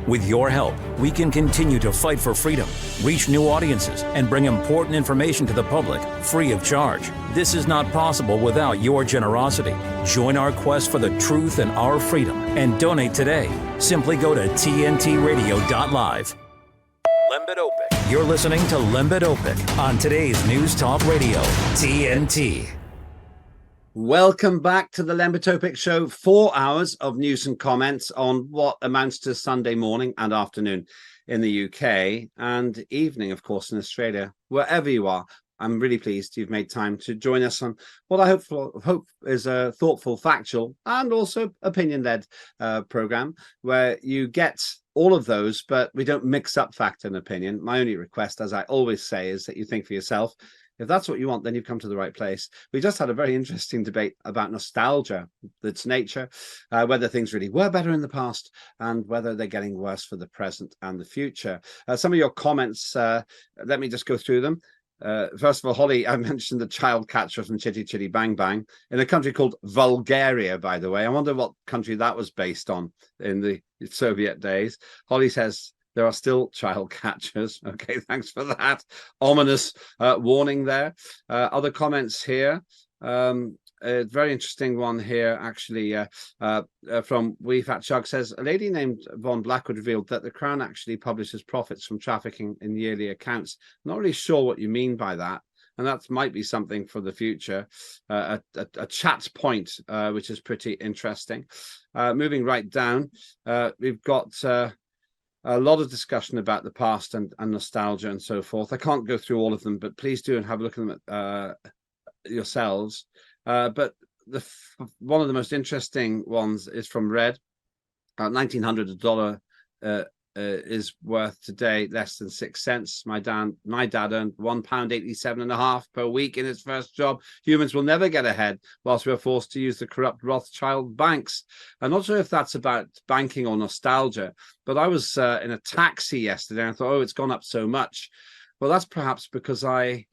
With your help, we can continue to fight for freedom, reach new audiences, and bring important information to the public free of charge. This is not possible without your generosity. Join our quest for the truth and our freedom and donate today. Simply go to tntradio.live. LEMBIT OPIK. You're listening to LEMBIT OPIK on today's News Talk Radio, TNT. Welcome back to the LEMBIT OPIK show. 4 hours of news and comments on what amounts to Sunday morning and afternoon in the UK and evening, of course, in Australia. Wherever you are, I'm really pleased you've made time to join us on what I hope is a thoughtful, factual, and also opinion-led program where you get all of those, but we don't mix up fact and opinion. My only request, as I always say, is that you think for yourself. If that's what you want, then you've come to the right place. We just had a very interesting debate about nostalgia, its nature, whether things really were better in the past and whether they're getting worse for the present and the future. Some of your comments, let me just go through them. First of all, Holly, I mentioned the child catcher from Chitty Chitty Bang Bang in a country called Bulgaria, by the way. I wonder what country that was based on in the Soviet days. Holly says, there are still child catchers. Okay, thanks for that. Ominous warning there. Other comments here. A very interesting one here, actually, from Wee Fat Chug says, a lady named Von Blackwood revealed that the Crown actually publishes profits from trafficking in yearly accounts. Not really sure what you mean by that. And that might be something for the future, a chat point, which is pretty interesting. Moving right down, we've got a lot of discussion about the past and nostalgia and so forth. I can't go through all of them, but please do and have a look at them yourselves. But one of the most interesting ones is from Red. $1,900 is worth today less than 6 cents. My dad earned £1.87.5 per week in his first job. Humans will never get ahead whilst we're forced to use the corrupt Rothschild banks. I'm not sure if that's about banking or nostalgia, but I was in a taxi yesterday and I thought, oh, it's gone up so much. Well, that's perhaps because I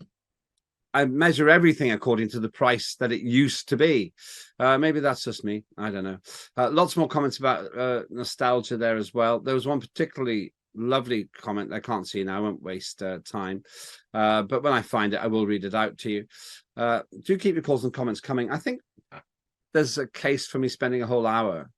measure everything according to the price that it used to be. Maybe that's just me. I don't know. Lots more comments about nostalgia there as well. There was one particularly lovely comment I can't see now. I won't waste time. But when I find it, I will read it out to you. Do keep your calls and comments coming. I think there's a case for me spending a whole hour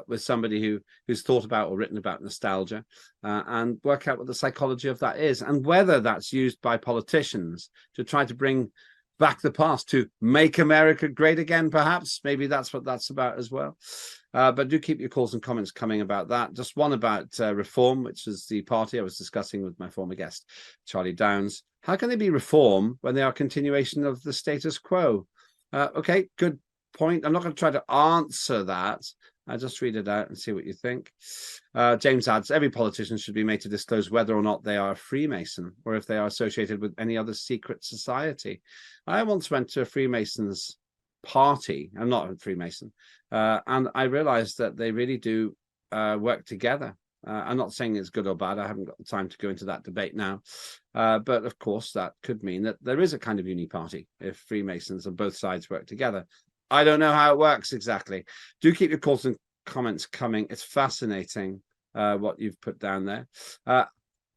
with somebody who's thought about or written about nostalgia and work out what the psychology of that is and whether that's used by politicians to try to bring back the past, to make America great again, perhaps. Maybe that's what that's about as well. But do keep your calls and comments coming about that. Just one about Reform, which is the party I was discussing with my former guest, Charlie Downs. How can they be Reform when they are a continuation of the status quo? Okay, good point. I'm not going to try to answer that. I'll just read it out and see what you think. James adds, every politician should be made to disclose whether or not they are a Freemason or if they are associated with any other secret society. I once went to a Freemasons party. I'm not a Freemason. And I realized that they really do work together. I'm not saying it's good or bad. I haven't got the time to go into that debate now. But of course, that could mean that there is a kind of uni party if Freemasons on both sides work together. I don't know how it works exactly. Do keep your calls and comments coming. It's fascinating what you've put down there.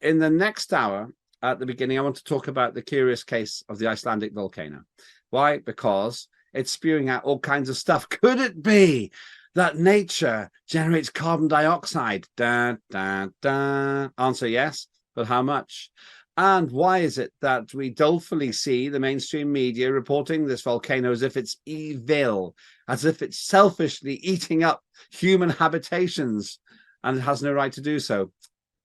In the next hour, at the beginning, I want to talk about the curious case of the Icelandic volcano. Why? Because it's spewing out all kinds of stuff. Could it be that nature generates carbon dioxide? Dun, dun, dun. Answer yes, but how much? And why is it that we dolefully see the mainstream media reporting this volcano as if it's evil, as if it's selfishly eating up human habitations, and it has no right to do so?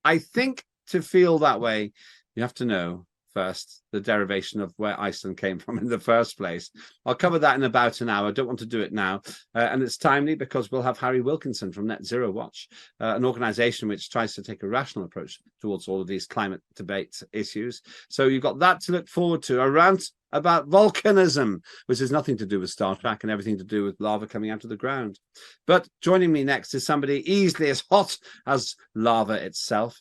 I think to feel that way, you have to know first the derivation of where Iceland came from in the first place. I'll cover that in about an hour. I don't want to do it now. And it's timely because we'll have Harry Wilkinson from Net Zero Watch, an organization which tries to take a rational approach towards all of these climate debate issues. So you've got that to look forward to. Around about volcanism, which has nothing to do with Star Trek and everything to do with lava coming out of the ground. But joining me next is somebody easily as hot as lava itself.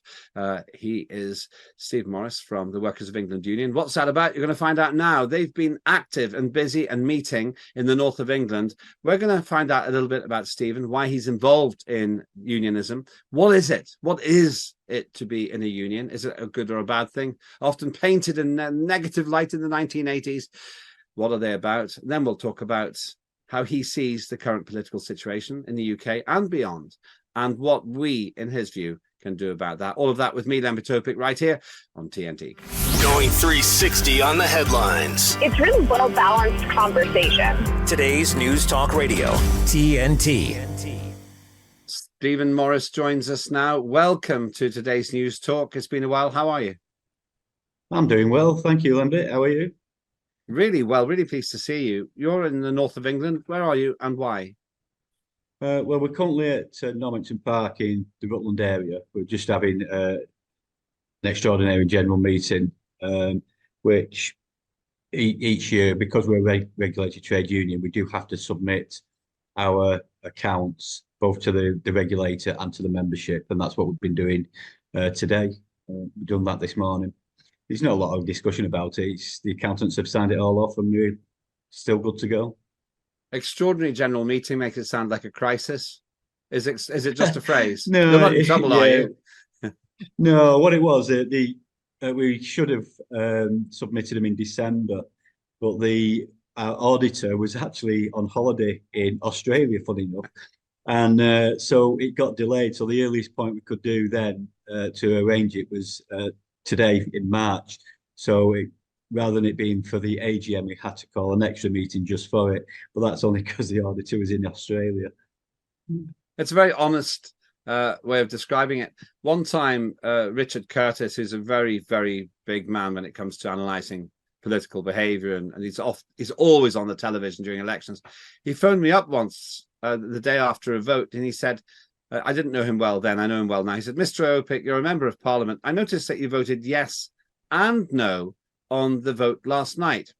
He is Steve Morris from the Workers of England Union. What's that about? You're going to find out now. They've been active and busy and meeting in the north of England. We're going to find out a little bit about Stephen, why he's involved in unionism. What is it? What is it to be in a union? Is it a good or a bad thing? Often painted in a negative light in the 1980s. What are they about? And then we'll talk about how he sees the current political situation in the UK and beyond, and what we, in his view, can do about that. All of that with me, LEMBIT, OPIK, right here on TNT. Going 360 on the headlines. It's really well-balanced conversation. Today's News Talk Radio, TNT. Stephen Morris joins us now. Welcome to today's News Talk. It's been a while. How are you? I'm doing well. Thank you, Lembit. How are you? Really well. Really pleased to see you. You're in the north of England. Where are you and why? Well, we're currently at Normanton Park in the Rutland area. We're just having an extraordinary general meeting, which each year, because we're a regulated trade union, we do have to submit our accounts both to the regulator and to the membership, and that's what we've been doing today. We've done that this morning. There's not a lot of discussion about it. The accountants have signed it all off, and we're still good to go. Extraordinary general meeting makes it sound like a crisis. Is it just a phrase? No, you're not in trouble, are you? No, what it was, we should have submitted them in December, but our auditor was actually on holiday in Australia, funny enough. And so it got delayed. So the earliest point we could do then to arrange it was today in March. So rather than it being for the AGM, we had to call an extra meeting just for it. But that's only because the auditor was in Australia. It's a very honest way of describing it. One time, Richard Curtis, who's a very, very big man when it comes to analysing political behaviour, and he's always on the television during elections. He phoned me up once the day after a vote, and he said, I didn't know him well then, I know him well now. He said, Mr. OPIK, you're a member of Parliament. I noticed that you voted yes and no on the vote last night.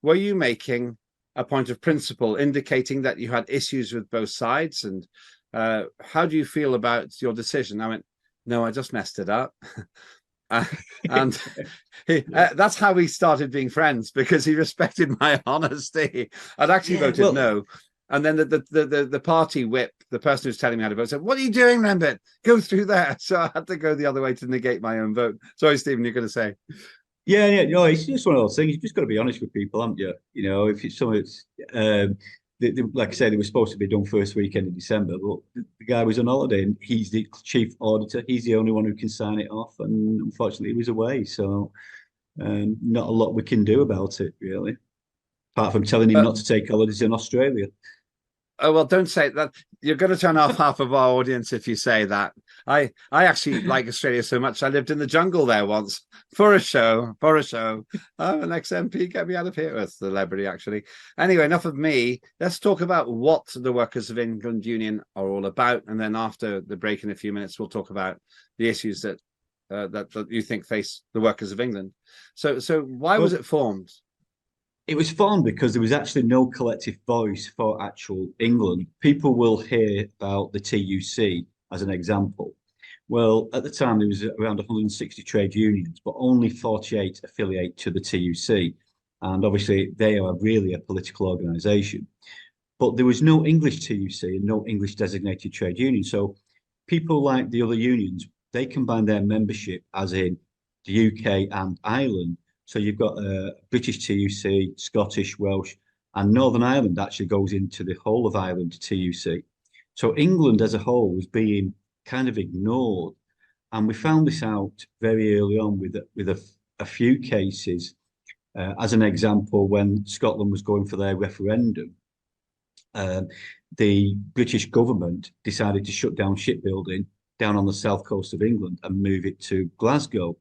Were you making a point of principle indicating that you had issues with both sides? And how do you feel about your decision? I went, no, I just messed it up. And that's how we started being friends, because he respected my honesty. I'd actually voted no. And then the party whip, the person who's telling me how to vote, said, what are you doing, LEMBIT? Go through there. So I had to go the other way to negate my own vote. Sorry, Stephen, you're going to say. Yeah, no, it's just one of those things. You've just got to be honest with people, haven't you? You know, if it's something like I said, it was supposed to be done first weekend in December, but the guy was on holiday and he's the chief auditor. He's the only one who can sign it off, and unfortunately he was away. So not a lot we can do about it, really, apart from telling him not to take holidays in Australia. Oh, well, don't say that. You're going to turn off half of our audience if you say that. I actually like Australia so much. I lived in the jungle there once for a show. I'm an ex-MP. Get me out of here. With celebrity, actually. Anyway, enough of me. Let's talk about what the Workers of England Union are all about. And then after the break in a few minutes, we'll talk about the issues that you think face the workers of England. So why was it formed? It was formed because there was actually no collective voice for actual England. People will hear about the TUC as an example. Well, at the time, there was around 160 trade unions, but only 48 affiliate to the TUC. And obviously, they are really a political organisation. But there was no English TUC and no English designated trade union. So people like the other unions, they combine their membership, as in the UK and Ireland. So you've got British TUC, Scottish, Welsh, and Northern Ireland actually goes into the whole of Ireland TUC. So England as a whole was being kind of ignored. And we found this out very early on with a few cases. As an example, when Scotland was going for their referendum, the British government decided to shut down shipbuilding down on the south coast of England and move it to Glasgow.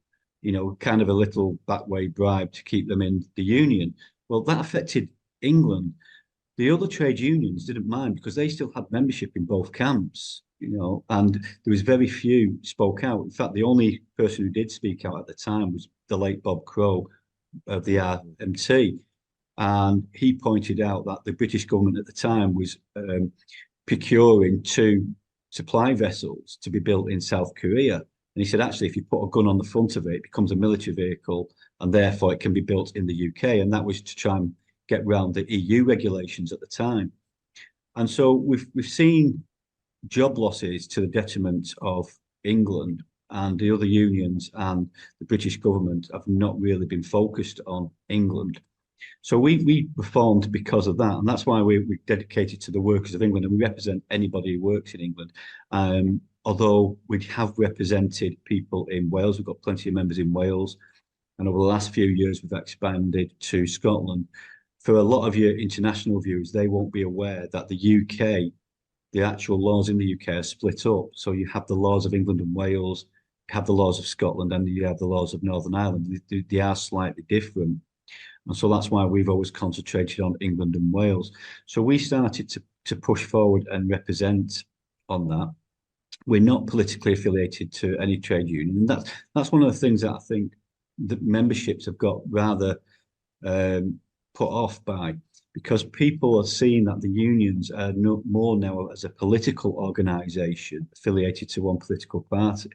You know, kind of a little back-way bribe to keep them in the union. Well, that affected England. The other trade unions didn't mind because they still had membership in both camps, you know, and there was very few spoke out. In fact, the only person who did speak out at the time was the late Bob Crow of the RMT. And he pointed out that the British government at the time was procuring 2 supply vessels to be built in South Korea. And he said, actually, if you put a gun on the front of it, it becomes a military vehicle, and therefore it can be built in the UK. And that was to try and get around the EU regulations at the time. And so we've seen job losses to the detriment of England, and the other unions and the British government have not really been focused on England. So we reformed because of that, and that's why we're dedicated to the workers of England, and we represent anybody who works in England. Although we have represented people in Wales, we've got plenty of members in Wales, and over the last few years we've expanded to Scotland. For a lot of your international viewers, they won't be aware that the UK, the actual laws in the UK are split up. So you have the laws of England and Wales, you have the laws of Scotland, and you have the laws of Northern Ireland. They are slightly different. And so that's why we've always concentrated on England and Wales. So we started to push forward and represent on that. We're not politically affiliated to any trade union. And that's one of the things that I think the memberships have got rather put off by, because people are seeing that the unions are more now as a political organisation affiliated to one political party,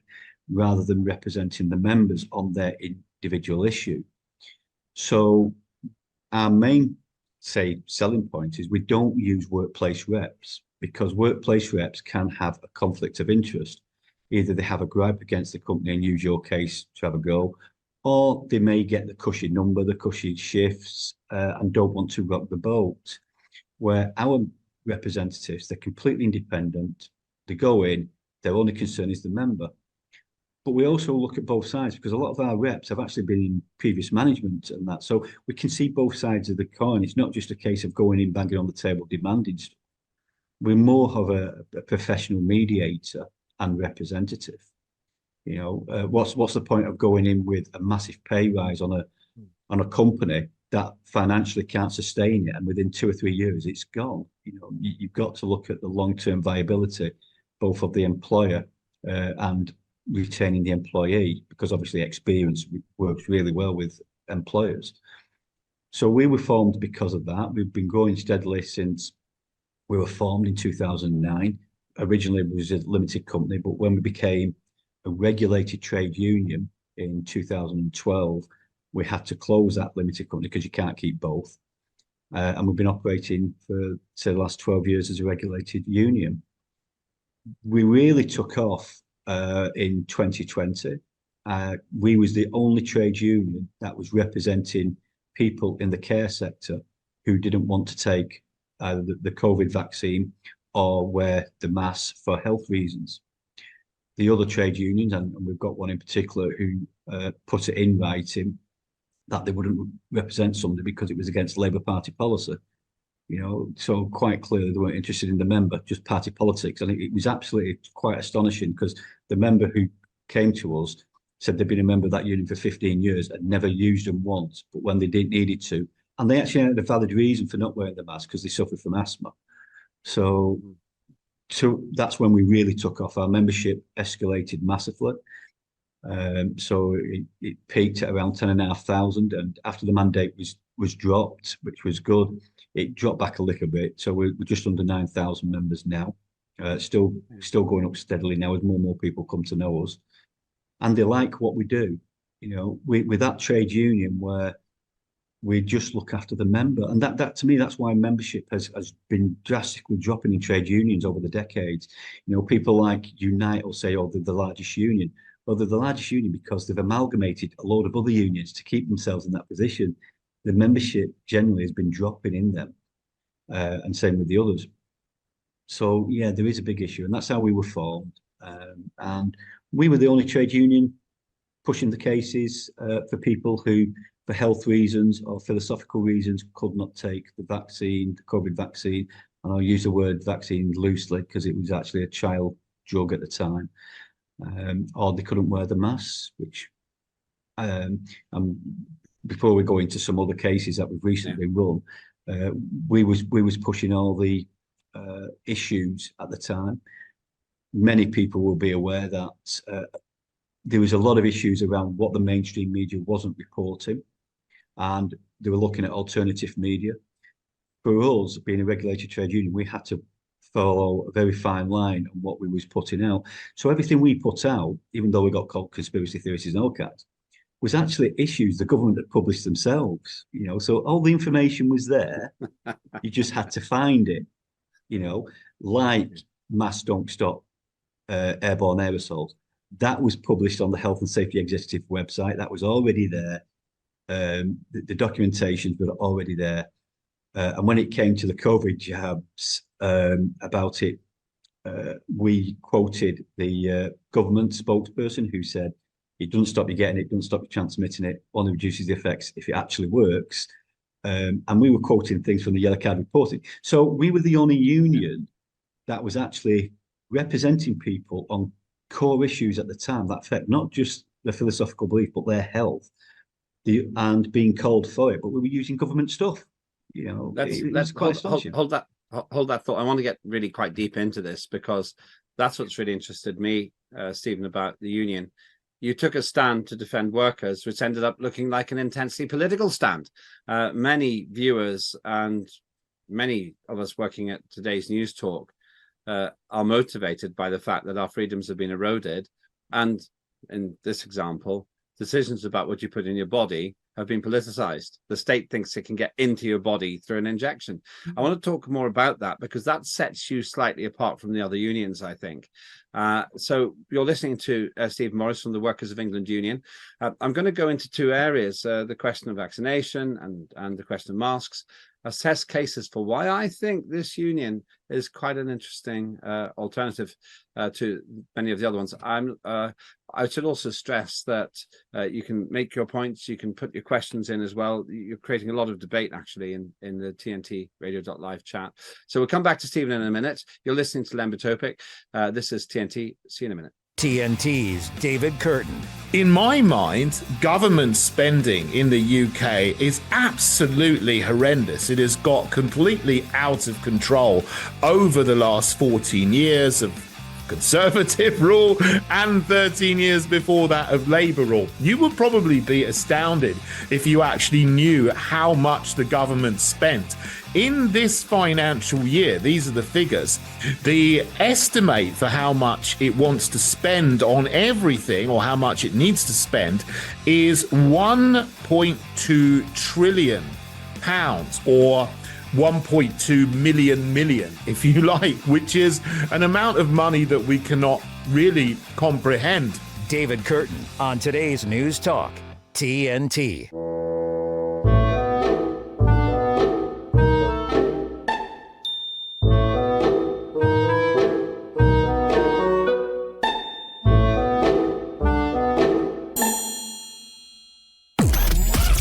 rather than representing the members on their individual issue. So our main, selling point is we don't use workplace reps, because workplace reps can have a conflict of interest. Either they have a gripe against the company and use your case to have a go, or they may get the cushy number, the cushy shifts, and don't want to rock the boat. Where our representatives, they're completely independent. They go in, their only concern is the member. But we also look at both sides, because a lot of our reps have actually been in previous management and that. So we can see both sides of the coin. It's not just a case of going in, banging on the table, demanding stuff. We're more of a professional mediator and representative. You know, what's the point of going in with a massive pay rise on a company that financially can't sustain it, and within 2 or 3 years it's gone? You know, you've got to look at the long-term viability, both of the employer and retaining the employee, because obviously experience works really well with employers. So we were formed because of that. We've been growing steadily since we were formed in 2009. Originally it was a limited company, but when we became a regulated trade union in 2012, we had to close that limited company because you can't keep both. And we've been operating for, say, the last 12 years as a regulated union. We really took off in 2020. We was the only trade union that was representing people in the care sector who didn't want to take either the COVID vaccine or wear the mask for health reasons. The other trade unions, and we've got one in particular who put it in writing that they wouldn't represent somebody because it was against Labour Party policy. You know, so quite clearly they weren't interested in the member, just party politics. And it was absolutely quite astonishing, because the member who came to us said they'd been a member of that union for 15 years and never used them once, but when they didn't needed to, and they actually had a valid reason for not wearing the mask, because they suffered from asthma. So that's when we really took off. Our membership escalated massively. So it peaked at around 10,500, and after the mandate was dropped, which was good, it dropped back a little bit. So we're just under 9,000 members now. Still going up steadily now as more and more people come to know us, and they like what we do. You know, with that trade union where we just look after the member, and that to me, that's why membership has been drastically dropping in trade unions over the decades. You know, people like Unite will say, oh, they're the largest union. Well, they're the largest union because they've amalgamated a load of other unions to keep themselves in that position. The membership generally has been dropping in them, and same with the others. So yeah, there is a big issue, and that's how we were formed. And we were the only trade union pushing the cases for people who, for health reasons or philosophical reasons, could not take the vaccine, the COVID vaccine. And I'll use the word vaccine loosely because it was actually a child drug at the time. Or they couldn't wear the masks, which before we go into some other cases that we've recently run, we was pushing all the issues at the time. Many people will be aware that there was a lot of issues around what the mainstream media wasn't reporting, and they were looking at alternative media. For us, being a regulated trade union, we had to follow a very fine line on what we was putting out. So everything we put out, even though we got called conspiracy theories and all kinds, was actually issues the government had published themselves. So all the information was there. You just had to find it. Like masks don't stop airborne aerosols. That was published on the Health and Safety Executive website. That was already there. The documentations were already there. And when it came to the COVID jabs about it, we quoted the government spokesperson who said, it doesn't stop you getting it, doesn't stop you transmitting it, only reduces the effects if it actually works. And we were quoting things from the Yellow Card reporting. So we were the only union that was actually representing people on core issues at the time that affect not just their philosophical belief, but their health, and being called for it. But we were using government stuff. Let's hold that thought. I want to get really quite deep into this, because that's what's really interested me, Stephen, about the union. You took a stand to defend workers, which ended up looking like an intensely political stand. Many viewers and many of us working at today's News Talk are motivated by the fact that our freedoms have been eroded. And in this example, decisions about what you put in your body have been politicized. The state thinks it can get into your body through an injection. I want to talk more about that, because that sets you slightly apart from the other unions, I think. So you're listening to Stephen Morris from the Workers of England Union. I'm going to go into two areas, the question of vaccination and the question of masks, assess cases for why I think this union is quite an interesting alternative to many of the other ones. I should also stress that you can make your points, you can put your questions in as well. You're creating a lot of debate, actually, in the TNT Radio.live chat. So we'll come back to Stephen in a minute. You're listening to LEMBIT OPIK. This is TNT. See you in a minute. TNT's David Curtin. In my mind, government spending in the UK is absolutely horrendous. It has got completely out of control over the last 14 years of Conservative rule and 13 years before that of Labour rule. You would probably be astounded if you actually knew how much the government spent in this financial year. These are the figures. The estimate for how much it wants to spend on everything, or how much it needs to spend, is £1.2 trillion, or 1.2 million, if you like, which is an amount of money that we cannot really comprehend. David Curtin on today's News Talk, TNT.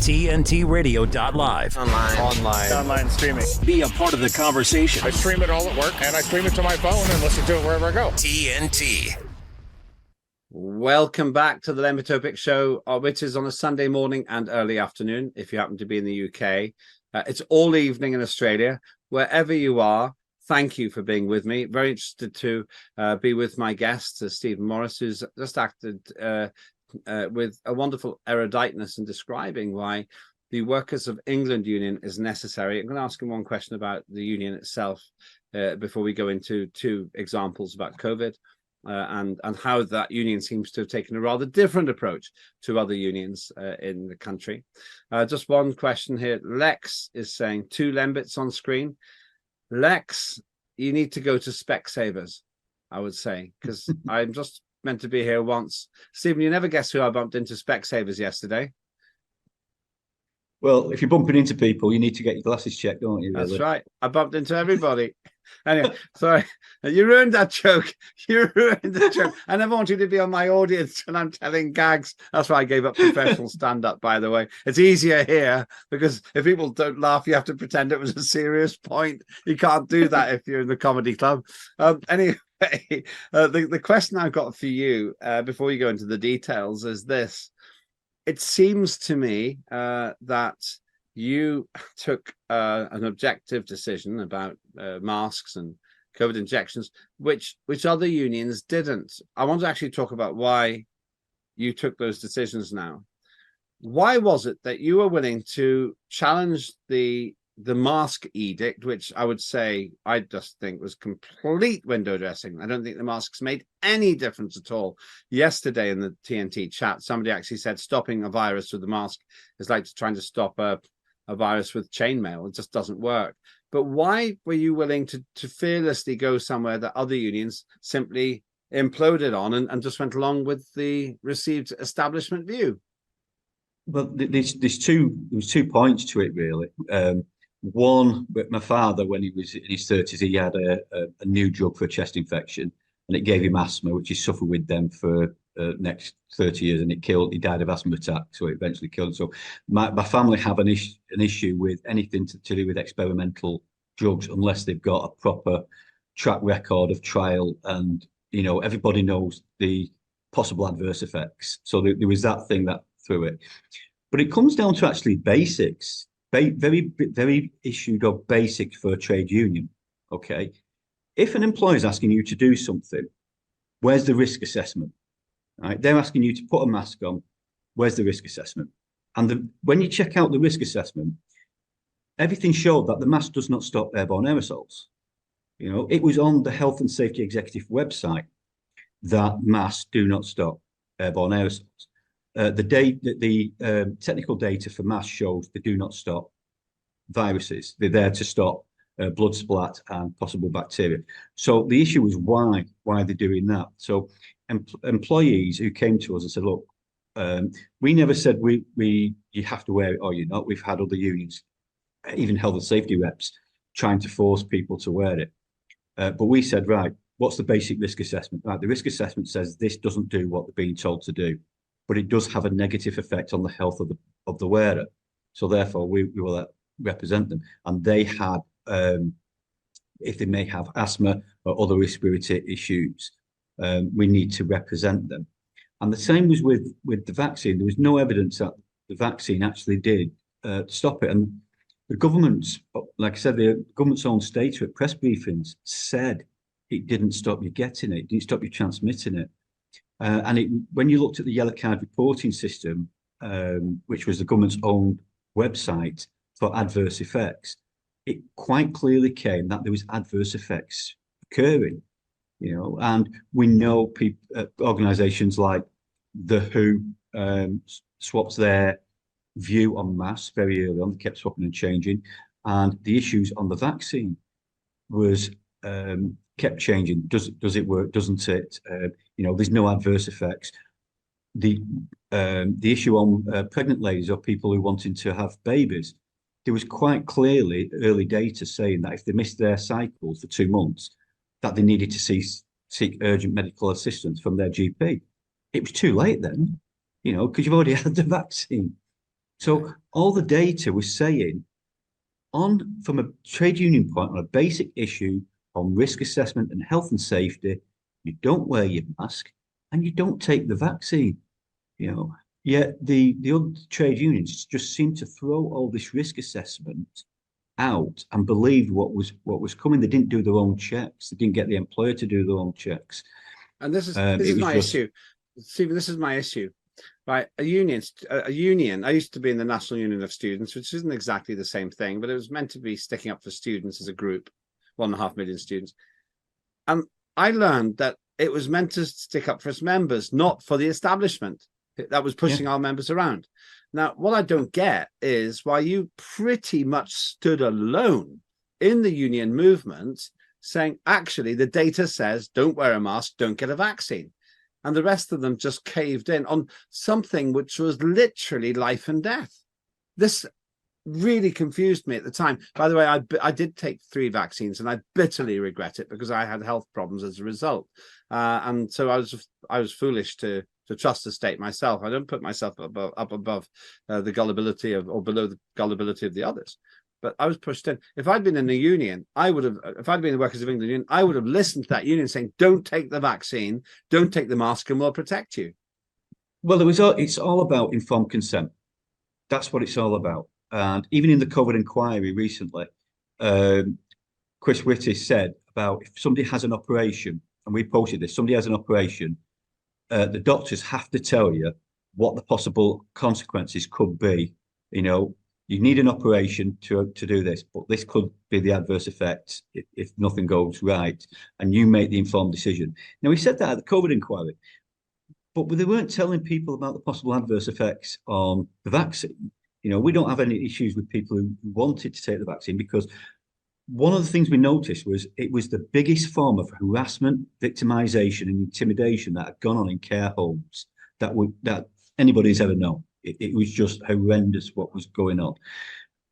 TNTRadio.live. Online streaming. Be a part of the conversation. I stream it all at work, and I stream it to my phone and listen to it wherever I go. TNT. Welcome back to the LEMBIT OPIK show, which is on a Sunday morning and early afternoon, if you happen to be in the UK. It's all evening in Australia. Wherever you are, thank you for being with me. Very interested to be with my guest, Stephen Morris, who's just acted with a wonderful eruditeness in describing why the Workers of England Union is necessary. I'm going to ask him one question about the union itself before we go into two examples about COVID and how that union seems to have taken a rather different approach to other unions in the country. Just one question here. Lex is saying 2 Lembits on screen. Lex, you need to go to Specsavers, I would say, because I'm just meant to be here once. Stephen, you never guess who I bumped into Specsavers yesterday. Well, if you're bumping into people, you need to get your glasses checked, don't you? Really? That's right. I bumped into everybody. Anyway, sorry. You ruined that joke. You ruined the joke. I never want you to be on my audience when I'm telling gags. That's why I gave up professional stand-up, by the way. It's easier here because if people don't laugh, you have to pretend it was a serious point. You can't do that if you're in the comedy club. Anyway, the question I've got for you before you go into the details is this. It seems to me that you took an objective decision about masks and COVID injections, which other unions didn't. I want to actually talk about why you took those decisions now. why was it that you were willing to challenge the mask edict, which I would say I just think was complete window dressing? I don't think the masks made any difference at all. Yesterday in the TNT chat, somebody actually said stopping a virus with the mask is like trying to stop a virus with chainmail. It just doesn't work. But why were you willing to fearlessly go somewhere that other unions simply imploded on and just went along with the received establishment view? Well, there's two points to it, really. One, but my father, when he was in his 30s, he had a new drug for a chest infection, and it gave him asthma, which he suffered with them for next 30 years, and he died of asthma attack, so it eventually killed him. So my family have an issue with anything to do with experimental drugs unless they've got a proper track record of trial, and everybody knows the possible adverse effects. So there was that thing that threw it. But it comes down to actually basics, very issued of basics for a trade union. Okay, if an employer is asking you to do something, where's the risk assessment? Right, they're asking you to put a mask on. Where's the risk assessment? And when you check out the risk assessment, everything showed that the mask does not stop airborne aerosols. It was on the Health and Safety Executive website that masks do not stop airborne aerosols. The technical data for masks shows they do not stop viruses. They're there to stop blood splat and possible bacteria. So the issue was why they're doing that. So employees who came to us and said, look, we never said you have to wear it or you're not. We've had other unions, even health and safety reps, trying to force people to wear it. But we said, right, what's the basic risk assessment? Right, the risk assessment says this doesn't do what they're being told to do, but it does have a negative effect on the health of the wearer. So therefore, we will represent them. And they had, if they may have asthma or other respiratory issues, we need to represent them. And the same was with the vaccine. There was no evidence that the vaccine actually did stop it. And the government's, like I said, the government's own data at press briefings said it didn't stop you getting it, didn't stop you transmitting it. And when you looked at the yellow card reporting system, which was the government's own website for adverse effects, it quite clearly came that there was adverse effects occurring. And we know organisations like the WHO swapped their view on masks very early on. They kept swapping and changing, and the issues on the vaccine was kept changing. Does it work? Doesn't it? There's no adverse effects. The issue on pregnant ladies or people who wanting to have babies, there was quite clearly early data saying that if they missed their cycles for 2 months, that they needed to seek urgent medical assistance from their GP. It was too late then, because you've already had the vaccine. So all the data was saying, from a trade union point, on a basic issue on risk assessment and health and safety, you don't wear your mask and you don't take the vaccine. Yet the other trade unions just seemed to throw all this risk assessment out and believed what was coming. They didn't do their own checks. They didn't get the employer to do their own checks. And this is my issue, Stephen. This is my issue. Right, a union. I used to be in the National Union of Students, which isn't exactly the same thing, but it was meant to be sticking up for students as a group, 1.5 million students. And I learned that it was meant to stick up for its members, not for the establishment that was pushing our members around. Now, what I don't get is why you pretty much stood alone in the union movement saying, actually, the data says don't wear a mask, don't get a vaccine. And the rest of them just caved in on something which was literally life and death. This really confused me at the time. By the way, I did take 3 vaccines and I bitterly regret it because I had health problems as a result. And so I was foolish to trust the state myself. I don't put myself up above the gullibility or below the gullibility of the others. But I was pushed in. If I'd been in a union, if I'd been the Workers of England Union, I would have listened to that union saying, don't take the vaccine, don't take the mask, and we'll protect you. Well, it's all about informed consent. That's what it's all about. And even in the COVID inquiry recently, Chris Whitty said about if somebody has an operation, and we posted this, somebody has an operation, the doctors have to tell you what the possible consequences could be. You know, you need an operation to do this, but this could be the adverse effects if nothing goes right, and you make the informed decision. Now, we said that at the COVID inquiry, but they weren't telling people about the possible adverse effects on the vaccine. You know, we don't have any issues with people who wanted to take the vaccine, because one of the things we noticed was it was the biggest form of harassment, victimization, and intimidation that had gone on in care homes that anybody's ever known. It was just horrendous what was going on.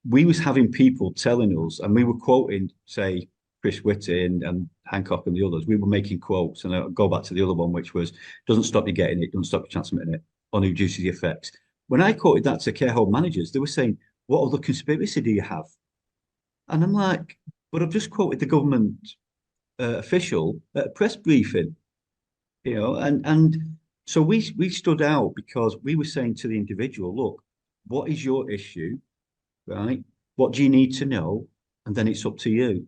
We was having people telling us, and we were quoting, say, Chris Whitty and Hancock and the others. We were making quotes, and I'll go back to the other one, which was, doesn't stop you getting it, doesn't stop you transmitting it, only reduces the effects. When I quoted that to care home managers, they were saying, what other conspiracy do you have? And I'm like, but I've just quoted the government official at a press briefing, you know, and so we stood out because we were saying to the individual, look, what is your issue, right? What do you need to know? And then it's up to you,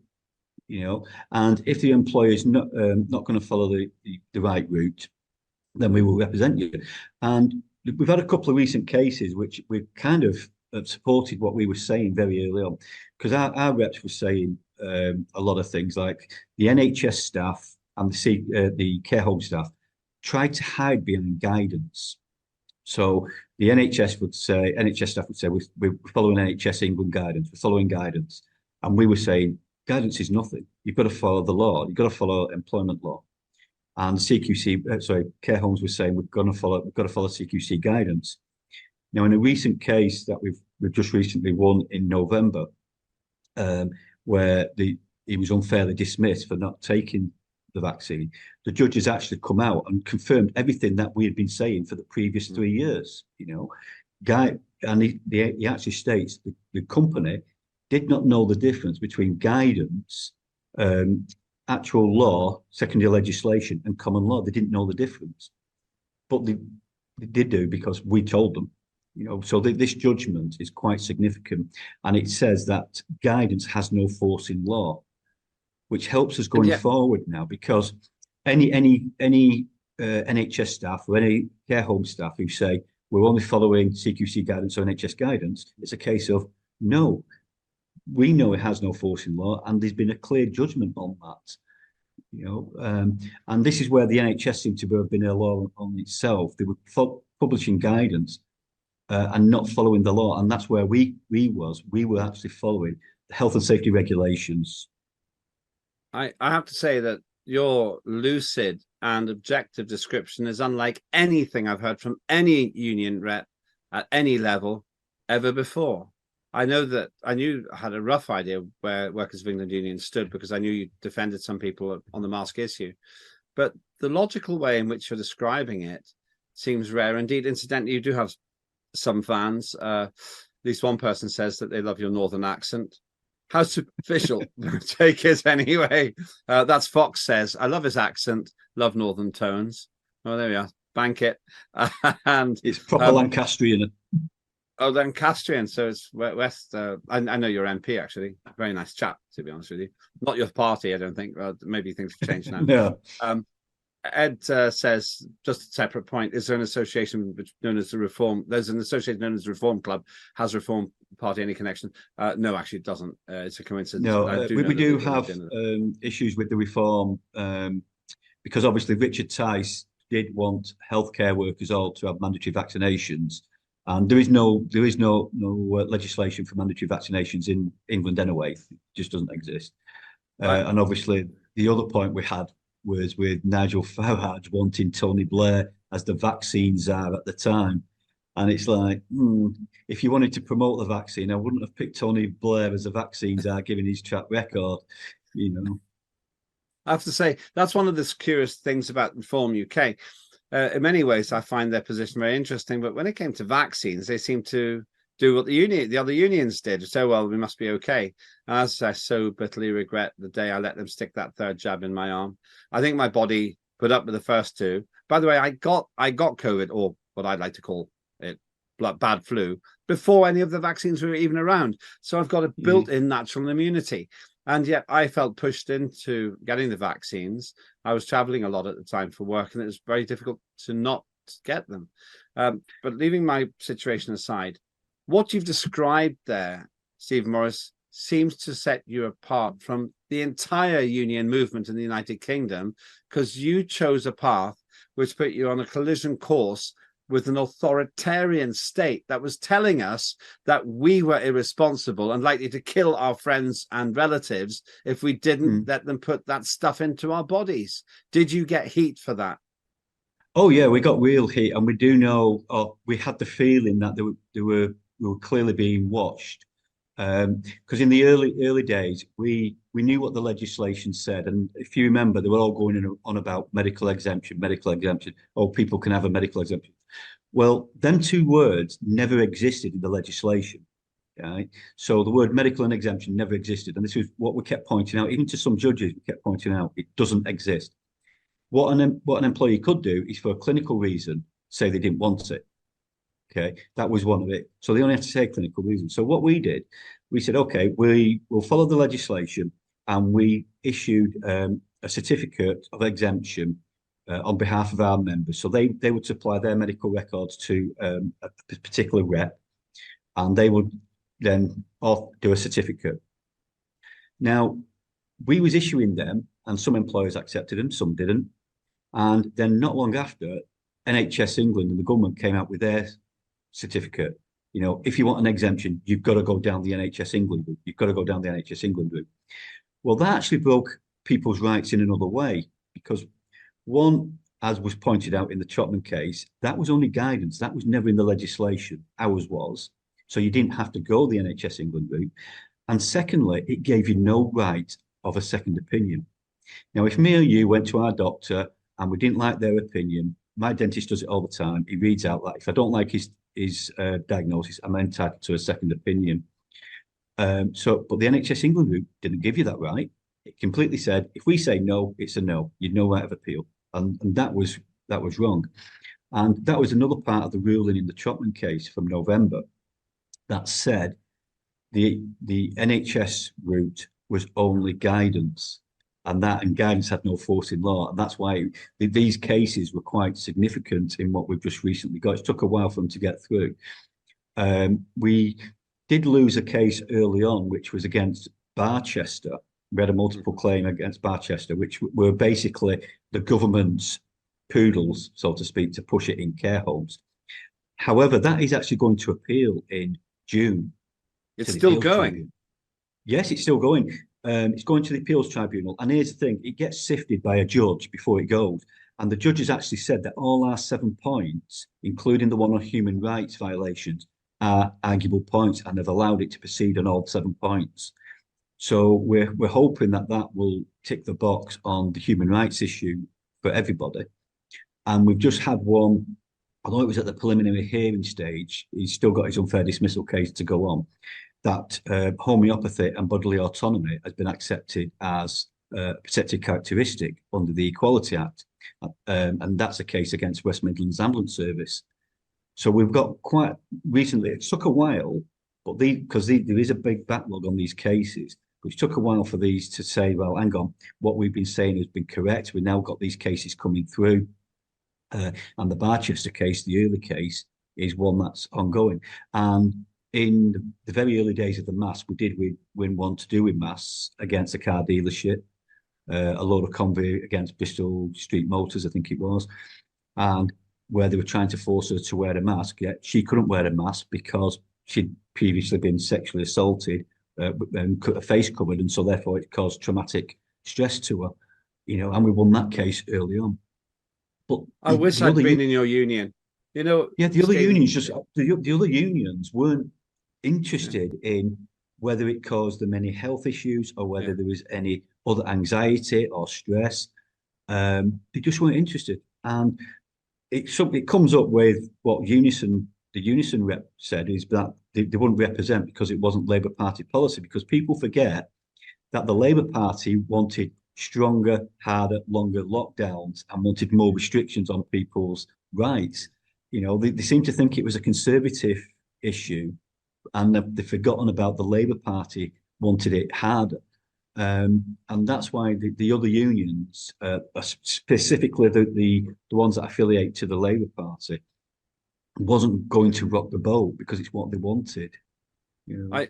you know. And if the employer is not going to follow the right route, then we will represent you. And we've had a couple of recent cases which we kind of supported what we were saying very early on, because our reps were saying a lot of things like the NHS staff and the care home staff tried to hide behind guidance. So the NHS staff would say, we're following NHS England guidance, we're following guidance. And we were saying, guidance is nothing. You've got to follow the law. You've got to follow employment law. And care homes were saying, we've got to follow CQC guidance. Now, in a recent case that we've just recently won in November, where he was unfairly dismissed for not taking the vaccine, the judge has actually come out and confirmed everything that we had been saying for the previous 3 years. You know, he actually states the company did not know the difference between guidance, actual law, secondary legislation, and common law. They didn't know the difference, but they did do, because we told them. You know, so this judgment is quite significant, and it says that guidance has no force in law, which helps us going forward now, because any NHS staff or any care home staff who say we're only following CQC guidance or NHS guidance, it's a case of, no, we know it has no force in law, and there's been a clear judgment on that. You know, and this is where the NHS seemed to have been a law on itself. They were publishing guidance and not following the law, and that's where we were actually following the health and safety regulations. I have to say that your lucid and objective description is unlike anything I've heard from any union rep at any level ever before. I knew I had a rough idea where Workers of England Union stood, because I knew you defended some people on the mask issue. But the logical way in which you're describing it seems rare indeed. Incidentally, you do have some fans. At least one person says that they love your northern accent. How superficial. Take it anyway. That's Fox says, I love his accent, love northern tones. Oh, there we are. Bank it. And it's proper Lancastrian. Oh, Lancastrian. So it's West. I know you're MP, actually. Very nice chap, to be honest with you. Not your party, I don't think. Maybe things have changed now. No. Ed says, just a separate point, is there an association known as the Reform? There's an association known as the Reform Club. Has Reform Party any connection? No, actually, it doesn't. It's a coincidence. No, we do have issues with the Reform, because obviously Richard Tice did want healthcare workers all to have mandatory vaccinations, and there is no legislation for mandatory vaccinations in England anyway. It just doesn't exist. And obviously, the other point we had was with Nigel Farage wanting Tony Blair as the vaccine czar at the time. And it's like, if you wanted to promote the vaccine, I wouldn't have picked Tony Blair as a vaccine czar, given his track record, you know. I have to say, that's one of the curious things about Reform UK. In many ways, I find their position very interesting. But when it came to vaccines, they seemed to do what the other unions did. So, well, we must be okay. And as I so bitterly regret the day I let them stick that third jab in my arm. I think my body put up with the first two. By the way, I got COVID, or what I'd like to call it, bad flu, before any of the vaccines were even around. So I've got a built-in natural immunity. And yet I felt pushed into getting the vaccines. I was traveling a lot at the time for work, and it was very difficult to not get them. But leaving my situation aside, what you've described there, Steve Morris, seems to set you apart from the entire union movement in the United Kingdom, because you chose a path which put you on a collision course with an authoritarian state that was telling us that we were irresponsible and likely to kill our friends and relatives if we didn't let them put that stuff into our bodies. Did you get heat for that? Oh yeah, we got real heat, and we do know, or we had the feeling that we were clearly being watched. Because in the early days, we knew what the legislation said, and if you remember, they were all going on about medical exemption. Oh, people can have a medical exemption. Well, them two words never existed in the legislation. Right? So the word medical and exemption never existed, and this was what we kept pointing out, even to some judges. We kept pointing out it doesn't exist. What an employee could do is, for a clinical reason, say they didn't want it. Okay, that was one of it. So they only have to say clinical reasons. So what we did, we said, okay, we will follow the legislation, and we issued a certificate of exemption on behalf of our members. So they would supply their medical records to a particular rep, and they would then do a certificate. Now, we was issuing them, and some employers accepted them, some didn't. And then not long after, NHS England and the government came out with their certificate. You know, if you want an exemption, you've got to go down the NHS England route. You've got to go down the NHS England route. Well, that actually broke people's rights in another way, because one, as was pointed out in the Chotman case, that was only guidance. That was never in the legislation. Ours was. So you didn't have to go the NHS England route. And secondly, it gave you no right of a second opinion. Now, if me or you went to our doctor and we didn't like their opinion, my dentist does it all the time. He reads out that if I don't like his diagnosis, I'm entitled to a second opinion. But the NHS England route didn't give you that right. It completely said, if we say no, it's a no. You'd no right of appeal, and that was wrong. And that was another part of the ruling in the Chotman case from November that said the NHS route was only guidance, and guidance had no force in law, and that's why these cases were quite significant in what we've just recently got. It took a while for them to get through. We did lose a case early on, which was against Barchester. We had a multiple claim against Barchester, which were basically the government's poodles, so to speak, to push it in care homes. However, that is actually going to appeal in June. It's still going. Tribunal. Yes, it's still going. It's going to the appeals tribunal. And here's the thing, it gets sifted by a judge before it goes. And the judge has actually said that all our 7 points, including the one on human rights violations, are arguable points, and they've allowed it to proceed on all 7 points. So we're hoping that will tick the box on the human rights issue for everybody. And we've just had one, although it was at the preliminary hearing stage, he's still got his unfair dismissal case to go on, that homeopathy and bodily autonomy has been accepted as a protected characteristic under the Equality Act. And that's a case against West Midlands Ambulance Service. So we've got quite recently, it took a while, but because there is a big backlog on these cases, which took a while for these to say, well, hang on, what we've been saying has been correct. We've now got these cases coming through. And the Barchester case, the early case, is one that's ongoing. And in the very early days of the mass, we did win one to do with mass against a car dealership, a load of convoy against Bristol Street Motors, I think it was, and where they were trying to force her to wear a mask, yet she couldn't wear a mask because she'd previously been sexually assaulted and her face covered, and so therefore it caused traumatic stress to her, and we won that case early on. But I wish I'd been in your union. Yeah, the other unions weren't interested in whether it caused them any health issues or whether there was any other anxiety or stress. They just weren't interested. And it comes up with what the Unison rep said, is that they wouldn't represent because it wasn't Labour Party policy, because people forget that the Labour Party wanted stronger, harder, longer lockdowns and wanted more restrictions on people's rights. They seem to think it was a Conservative issue, and they've forgotten about the Labour Party wanted it harder. And that's why the other unions, specifically the ones that affiliate to the Labour Party, wasn't going to rock the boat because it's what they wanted. You know?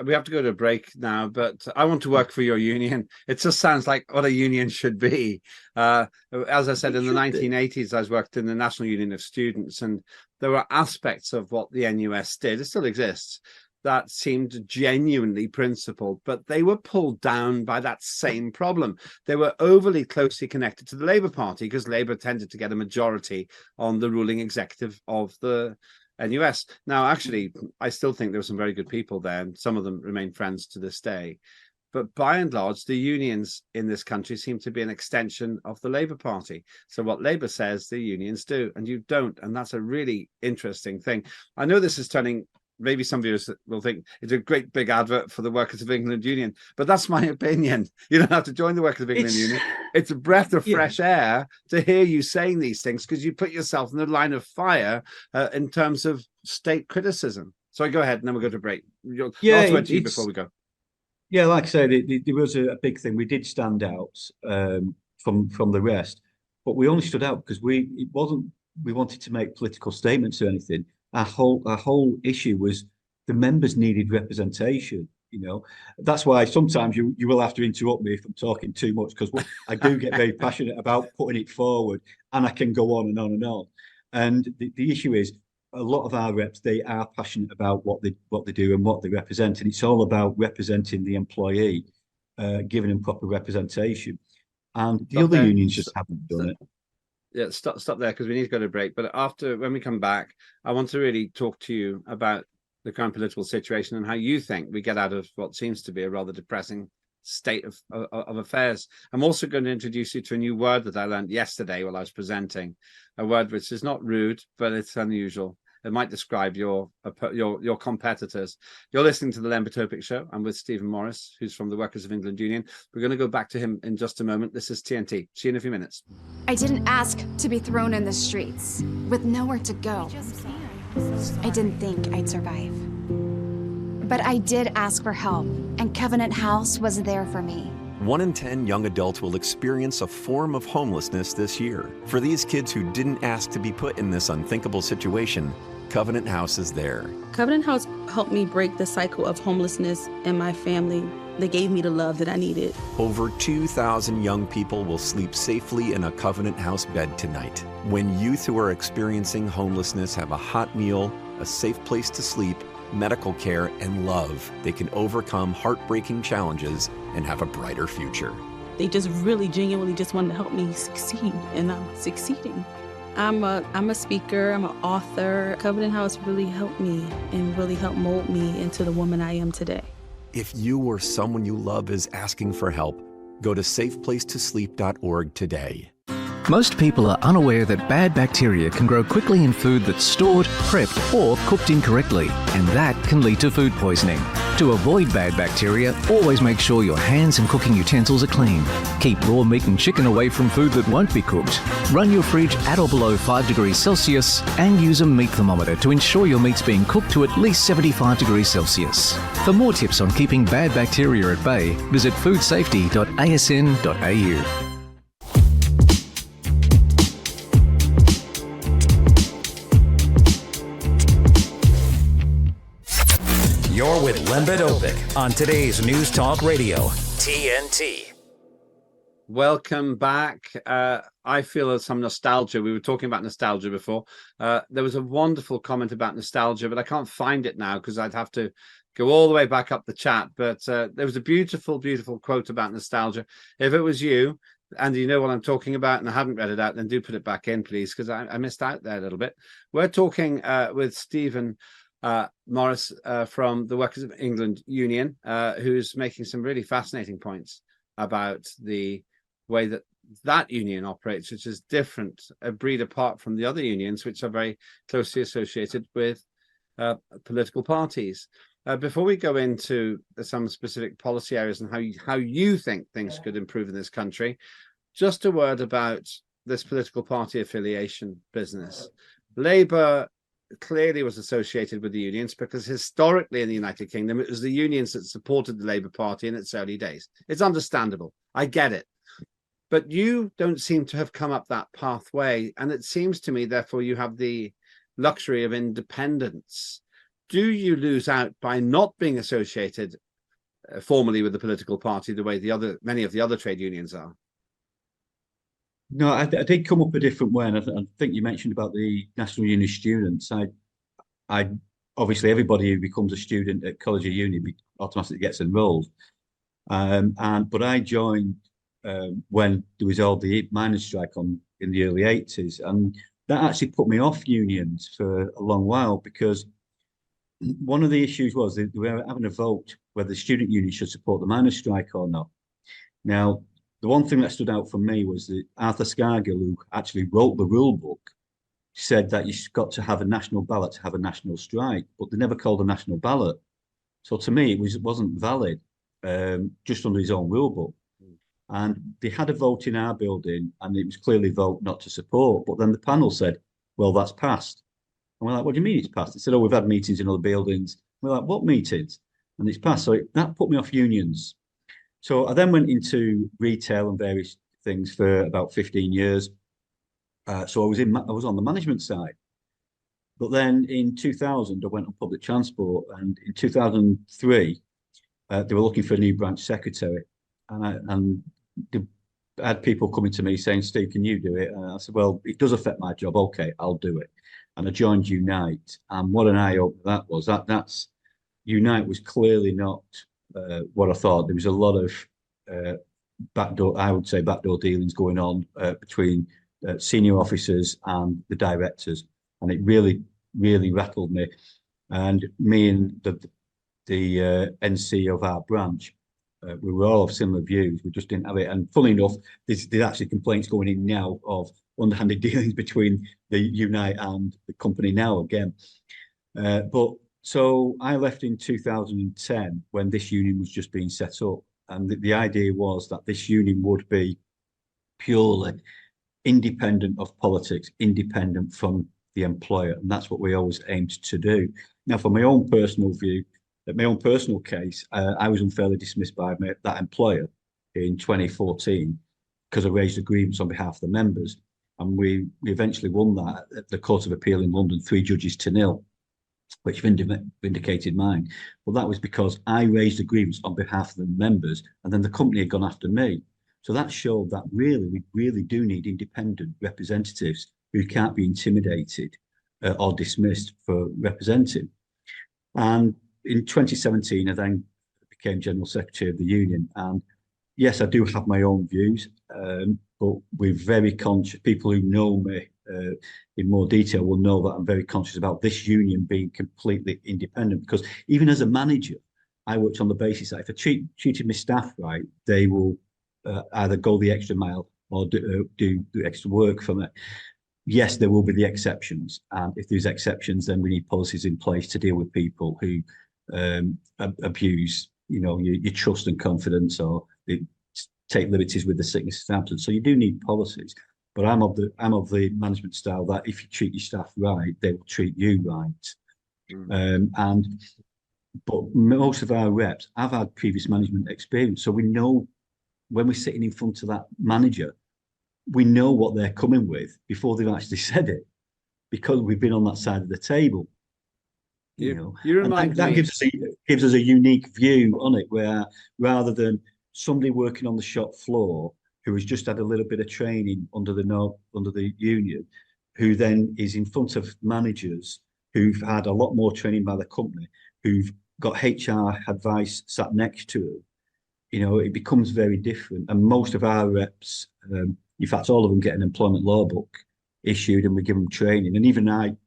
We have to go to a break now, but I want to work for your union. It just sounds like what a union should be. As I said, in the 1980s, I worked in the National Union of Students, and there were aspects of what the NUS did, it still exists, that seemed genuinely principled, but they were pulled down by that same problem. They were overly closely connected to the Labour Party because Labour tended to get a majority on the ruling executive of the NUS. Now, actually, I still think there were some very good people there, and some of them remain friends to this day. But by and large, the unions in this country seem to be an extension of the Labour Party. So what Labour says, the unions do, and you don't. And that's a really interesting thing. I know this is turning, maybe some viewers will think it's a great big advert for the Workers of England Union, but that's my opinion. You don't have to join the Workers of England Union. It's a breath of fresh air to hear you saying these things, because you put yourself in the line of fire in terms of state criticism. So go ahead, and then we'll go to break. Last word to you before we go. Yeah, like I said, there was a big thing. We did stand out from the rest, but we only stood out because we wanted to make political statements or anything. Our whole issue was the members needed representation. You know, that's why sometimes you will have to interrupt me if I'm talking too much, because I do get very passionate about putting it forward, and I can go on and on and on. And the issue is, a lot of our reps, they are passionate about what they do and what they represent, and it's all about representing the employee, giving them proper representation. And the other unions just haven't done it. Yeah, stop there, because we need to go to a break. But when we come back, I want to really talk to you about the current political situation and how you think we get out of what seems to be a rather depressing state of affairs. I'm also going to introduce you to a new word that I learned yesterday while I was presenting, a word which is not rude, but it's unusual. It might describe your competitors. You're listening to the LEMBIT OPIK Show. I'm with Stephen Morris, who's from the Workers of England Union. We're going to go back to him in just a moment. This is TNT. See you in a few minutes. I didn't ask to be thrown in the streets with nowhere to go. I didn't think I'd survive. But I did ask for help, and Covenant House was there for me. 1 in 10 young adults will experience a form of homelessness this year. For these kids who didn't ask to be put in this unthinkable situation, Covenant House is there. Covenant House helped me break the cycle of homelessness in my family. They gave me the love that I needed. Over 2,000 young people will sleep safely in a Covenant House bed tonight. When youth who are experiencing homelessness have a hot meal, a safe place to sleep, medical care, and love, they can overcome heartbreaking challenges and have a brighter future. They just really genuinely just wanted to help me succeed, and I'm succeeding. I'm a speaker, I'm an author. Covenant House really helped me and really helped mold me into the woman I am today. If you or someone you love is asking for help, go to safeplacetosleep.org today. Most people are unaware that bad bacteria can grow quickly in food that's stored, prepped, or cooked incorrectly, and that can lead to food poisoning. To avoid bad bacteria, always make sure your hands and cooking utensils are clean. Keep raw meat and chicken away from food that won't be cooked. Run your fridge at or below 5 degrees Celsius, and use a meat thermometer to ensure your meat's being cooked to at least 75 degrees Celsius. For more tips on keeping bad bacteria at bay, visit foodsafety.asn.au. You're with LEMBIT OPIK on today's News Talk Radio, TNT. Welcome back. I feel some nostalgia. We were talking about nostalgia before. There was a wonderful comment about nostalgia, but I can't find it now because I'd have to go all the way back up the chat. But there was a beautiful, beautiful quote about nostalgia. If it was you, and you know what I'm talking about, and I haven't read it out, then do put it back in, please, because I missed out there a little bit. We're talking with Stephen Morris from the Workers of England Union, who's making some really fascinating points about the way that union operates, which is different, a breed apart from the other unions, which are very closely associated with political parties. Before we go into some specific policy areas and how you think things could improve in this country, just a word about this political party affiliation business. Labour clearly was associated with the unions because historically in the United Kingdom, it was the unions that supported the Labour Party in its early days. It's understandable. I get it. But you don't seem to have come up that pathway. And it seems to me, therefore, you have the luxury of independence. Do you lose out by not being associated formally with the political party the way many of the other trade unions are? No, I did come up a different way, and I think you mentioned about the National Union of Students. I obviously everybody who becomes a student at college or uni automatically gets enrolled, but I joined when there was all the miners' strike in the early 80s, and that actually put me off unions for a long while because one of the issues was that they were having a vote whether the student union should support the miners' strike or not. Now, the one thing that stood out for me was that Arthur Scargill, who actually wrote the rule book, said that you've got to have a national ballot to have a national strike, but they never called a national ballot. So to me, it wasn't valid, just under his own rule book. And they had a vote in our building, and it was clearly vote not to support. But then the panel said, well, that's passed. And we're like, what do you mean it's passed? They said, oh, we've had meetings in other buildings. We're like, what meetings? And it's passed. So that put me off unions. So I then went into retail and various things for about 15 years. So I was on the management side. But then in 2000, I went on public transport. And in 2003, they were looking for a new branch secretary. And they had people coming to me saying, Steve, can you do it? And I said, well, it does affect my job. Okay, I'll do it. And I joined Unite. And what an eye-opener that was. That's Unite was clearly not what I thought. There was a lot of backdoor dealings going on between senior officers and the directors, and it really, really rattled me. And me and the NC of our branch, we were all of similar views. We just didn't have it. And funnily enough, there's actually complaints going in now of underhanded dealings between the Unite and the company now again. But so I left in 2010 when this union was just being set up. And the idea was that this union would be purely independent of politics, independent from the employer. And that's what we always aimed to do. Now, for my own personal view, at my own personal case, I was unfairly dismissed by that employer in 2014 because I raised a grievance on behalf of the members. And we eventually won that at the Court of Appeal in London, 3 judges to 0. Which vindicated mine. Well, that was because I raised a grievance on behalf of the members, and then the company had gone after me. So that showed that we really do need independent representatives who can't be intimidated or dismissed for representing. And in 2017, I then became General Secretary of the union. And yes, I do have my own views, but we're very conscious. People who know me in more detail will know that I'm very conscious about this union being completely independent, because even as a manager, I worked on the basis that if I treated my staff right, they will either go the extra mile or do the extra work for me. Yes, there will be the exceptions. And if there's exceptions, then we need policies in place to deal with people who abuse, your trust and confidence, or they take liberties with the sickness of absence. So you do need policies. But I'm of the management style that if you treat your staff right, they will treat you right. But most of our reps have had previous management experience, so we know when we're sitting in front of that manager, we know what they're coming with before they've actually said it, because we've been on that side of the table. You remind me. That gives us a unique view on it, where rather than somebody working on the shop floor who has just had a little bit of training under the union, who then is in front of managers who've had a lot more training by the company, who've got HR advice sat next to them, it becomes very different. And most of our reps, in fact, all of them get an employment law book issued, and we give them training. And even I'd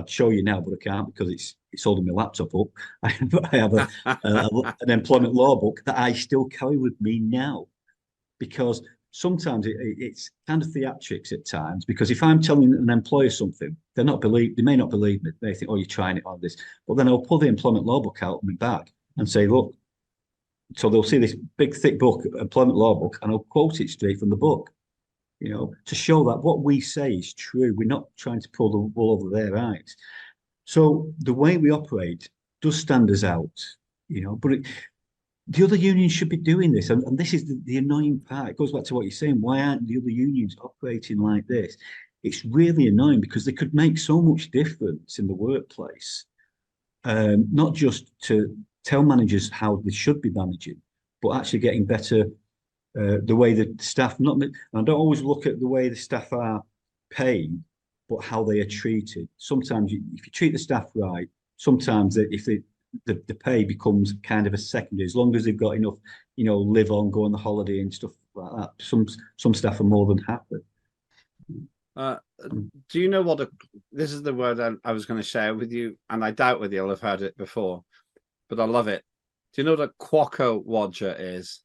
show you now, but I can't because it's holding my laptop up. I have an employment law book that I still carry with me now, because sometimes it's kind of theatrics at times, because if I'm telling an employer something, they may not believe me. They think, oh, you're trying it on this. But then I'll pull the employment law book out of my bag and say, look, so they'll see this big, thick book, employment law book, and I'll quote it straight from the book, to show that what we say is true. We're not trying to pull the wool over their eyes. So the way we operate does stand us out, but the other unions should be doing this. And this is the annoying part. It goes back to what you're saying. Why aren't the other unions operating like this? It's really annoying because they could make so much difference in the workplace, not just to tell managers how they should be managing, but actually getting better the way the staff, I don't always look at the way the staff are paid, but how they are treated. Sometimes if you treat the staff right, sometimes if the pay becomes kind of a secondary, as long as they've got enough, live on, go on the holiday and stuff like that. Some staff are more than happy. Do you know what this is the word I was going to share with you, and I doubt whether you'll have heard it before, but I love it. Do you know what a quokka wodger is?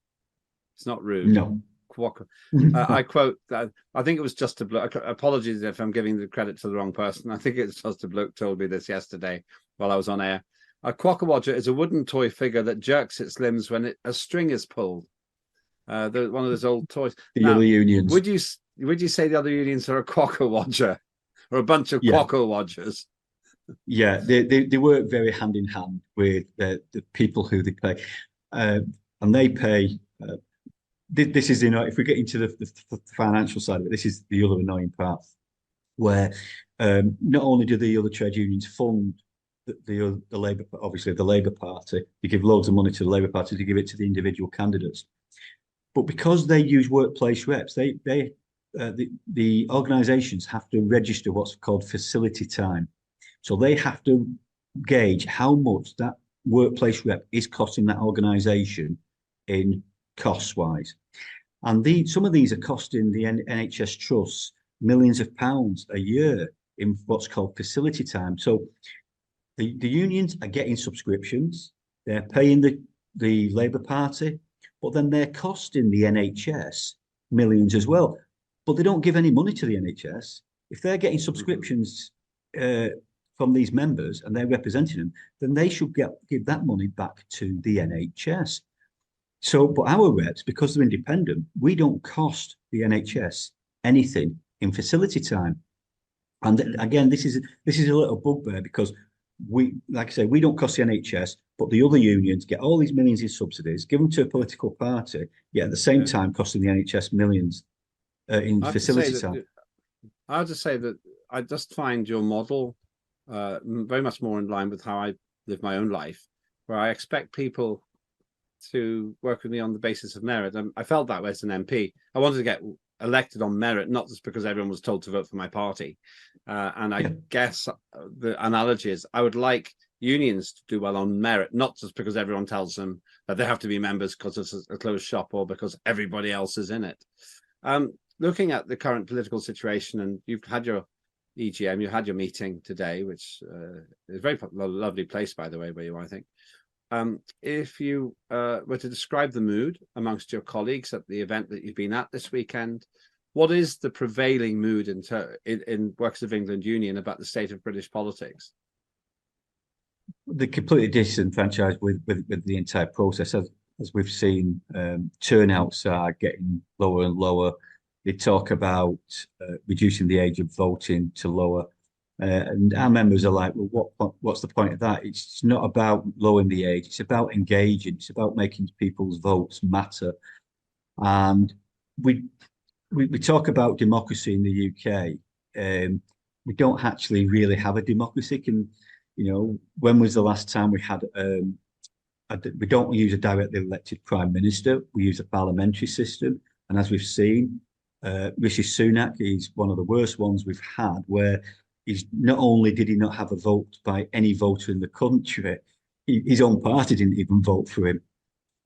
It's not rude. No. Quokka. I quote that. I think it was just a bloke. Apologies if I'm giving the credit to the wrong person. I think it's just a bloke told me this yesterday while I was on air. A quokka wodger is a wooden toy figure that jerks its limbs when a string is pulled. One of those old toys. The other unions. Would you say the other unions are a quokka wodger or a bunch of quokka wodgers? Yeah, they work very hand in hand with the people who they pay, and they pay. This is if we get into the financial side of it, this is the other annoying part, where not only do the other trade unions fund the Labour, obviously the Labour Party, they give loads of money to the Labour Party to give it to the individual candidates, but because they use workplace reps, the organisations have to register what's called facility time. So they have to gauge how much that workplace rep is costing that organisation in costs-wise. And some of these are costing the NHS trusts millions of pounds a year in what's called facility time. So the unions are getting subscriptions, they're paying the Labour Party, but then they're costing the NHS millions as well. But they don't give any money to the NHS. If they're getting subscriptions from these members and they're representing them, then they should give that money back to the NHS. So, but our reps, because they're independent, we don't cost the NHS anything in facility time. And again, this is a little bugbear because like I say, we don't cost the NHS, but the other unions get all these millions in subsidies, give them to a political party, yet at the same time costing the NHS millions in facility time. I have to say that I just find your model very much more in line with how I live my own life, where I expect people to work with me on the basis of merit. I felt that way as an MP. I wanted to get elected on merit, not just because everyone was told to vote for my party. And I guess the analogy is I would like unions to do well on merit, not just because everyone tells them that they have to be members because it's a closed shop or because everybody else is in it. Looking at the current political situation, and you've had your EGM, you had your meeting today, which is a very lovely place, by the way, where you are, I think. If you were to describe the mood amongst your colleagues at the event that you've been at this weekend, what is the prevailing mood in Workers of England Union about the state of British politics? They're completely disenfranchised with the entire process. As we've seen, turnouts are getting lower and lower. They talk about reducing the age of voting to lower. And our members are like, well, what's the point of that? It's not about lowering the age. It's about engaging. It's about making people's votes matter. And we talk about democracy in the UK. We don't actually really have a democracy. When was the last time we had? We don't use a directly elected prime minister. We use a parliamentary system. And as we've seen, Rishi Sunak is one of the worst ones we've had, where not only did he not have a vote by any voter in the country, his own party didn't even vote for him.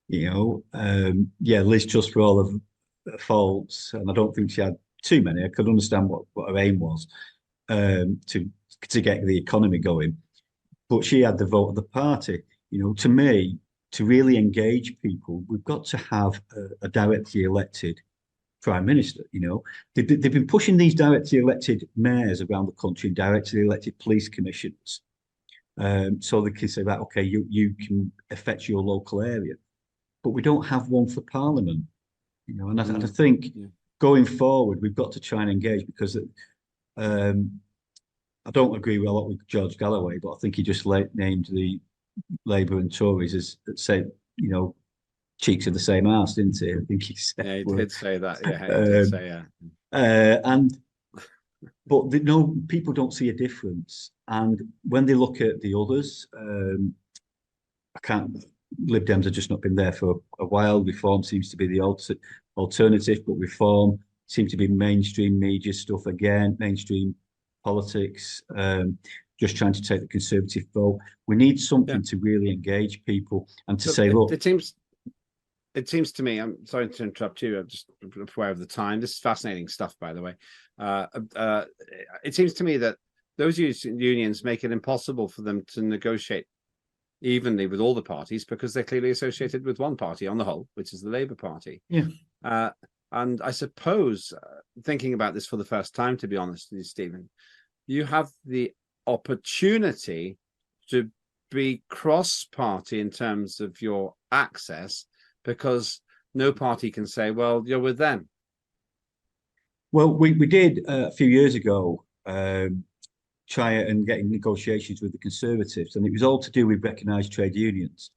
Liz Truss, for all of her faults, and I don't think she had too many. I could understand what her aim was to get the economy going, but she had the vote of the party. To me, to really engage people, we've got to have a directly elected prime minister. They've been pushing these directly elected mayors around the country, directly elected police commissioners, so they can say, right, okay, you can affect your local area, but we don't have one for parliament. And I think going forward we've got to try and engage, because I don't agree with a lot with George Galloway, but I think he just named the Labour and Tories as said, cheeks of the same arse, didn't he? I think he said. Yeah, he did say that. Yeah, he did say, But people don't see a difference. And when they look at the others, Lib Dems have just not been there for a while. Reform seems to be the alternative, but Reform seems to be mainstream media stuff again, mainstream politics, just trying to take the Conservative vote. We need something to really engage people and to say, look. It seems to me, I'm sorry to interrupt you, I'm just aware of the time. This is fascinating stuff, by the way. It seems to me that those unions make it impossible for them to negotiate evenly with all the parties because they're clearly associated with one party on the whole, which is the Labour Party. Yeah. And I suppose, thinking about this for the first time, to be honest with you, Stephen, you have the opportunity to be cross-party in terms of your access, because no party can say, well, you're with them. Well, we did a few years ago try and get in negotiations with the Conservatives, and it was all to do with recognised trade unions.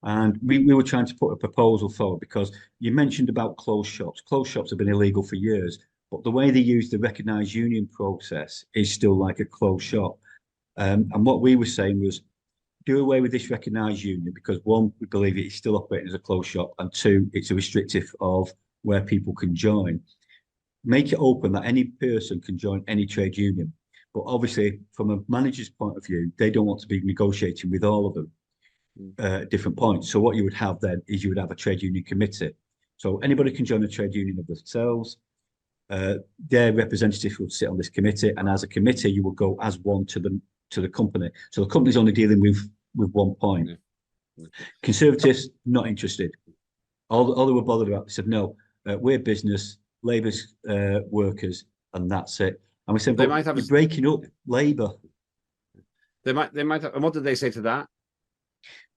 And we were trying to put a proposal forward because you mentioned about closed shops. Closed shops have been illegal for years, but the way they use the recognised union process is still like a closed shop. And what we were saying was, do away with this recognised union because one, we believe it is still operating as a closed shop, and two, it's a restrictive of where people can join. Make it open that any person can join any trade union. But obviously, from a manager's point of view, they don't want to be negotiating with all of them at different points. So what you would have then is you would have a trade union committee. So anybody can join a trade union of themselves. Their representative would sit on this committee, and as a committee, you will go as one to the company. So the company's only dealing with 1 point. Conservatives, not interested. All they were bothered about, they said, no, we're business, Labour's workers, and that's it. And we said, but you're breaking up Labour. They might have, and what did they say to that?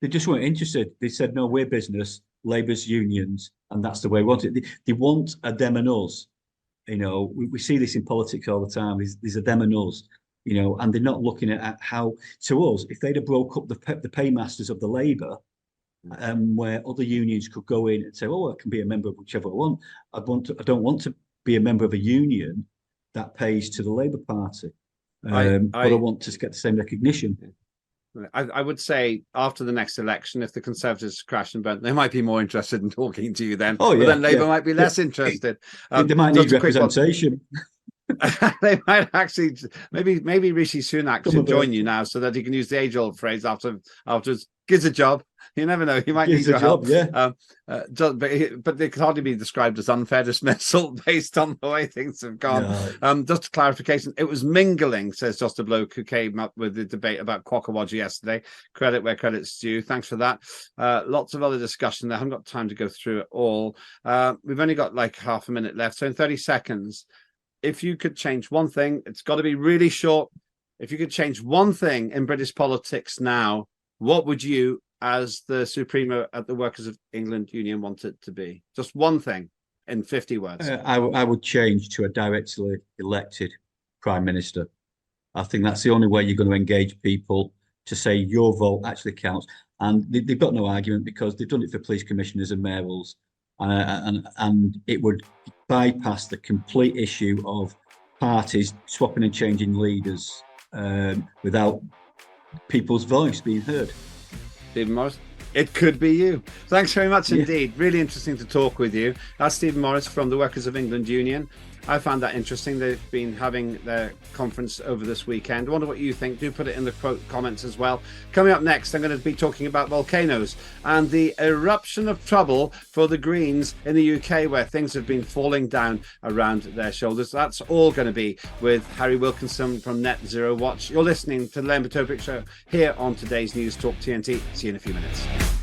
They just weren't interested. They said, no, we're business, Labour's unions, and that's the way we want it. They want a them and us. We see this in politics all the time. There's a them and us. And they're not looking at how, to us, if they'd have broke up the paymasters of the Labour, where other unions could go in and say, oh, I can be a member of whichever I want. I don't want to be a member of a union that pays to the Labour Party, but I want to get the same recognition. I would say after the next election, if the Conservatives crash and burn, they might be more interested in talking to you then. But then Labour might be less interested. They might need representation. They might actually, maybe Rishi Sunak should join you now so that he can use the age-old phrase after gives a job. You never know. He might need your help. Yeah. But they could hardly be described as unfair dismissal based on the way things have gone. No. Just a clarification. It was mingling, says just a bloke who came up with the debate about Kwakwawadja yesterday. Credit where credit's due. Thanks for that. Lots of other discussion there. I haven't got time to go through it all. We've only got like half a minute left. So in 30 seconds, if you could change one thing, it's got to be really short. If you could change one thing in British politics now, what would you, as the Supremo at the Workers of England Union, want it to be? Just one thing in 50 words. I would change to a directly elected Prime Minister. I think that's the only way you're going to engage people to say your vote actually counts. And they've got no argument because they've done it for police commissioners and mayors. And it would bypass the complete issue of parties swapping and changing leaders without people's voice being heard. Stephen Morris, it could be you. Thanks very much indeed. Really interesting to talk with you. That's Stephen Morris from the Workers of England Union. I found that interesting. They've been having their conference over this weekend. I wonder what you think. Do put it in the comments as well. Coming up next, I'm going to be talking about volcanoes and the eruption of trouble for the Greens in the UK, where things have been falling down around their shoulders. That's all going to be with Harry Wilkinson from Net Zero Watch. You're listening to the LEMBIT Show here on today's News Talk TNT. See you in a few minutes.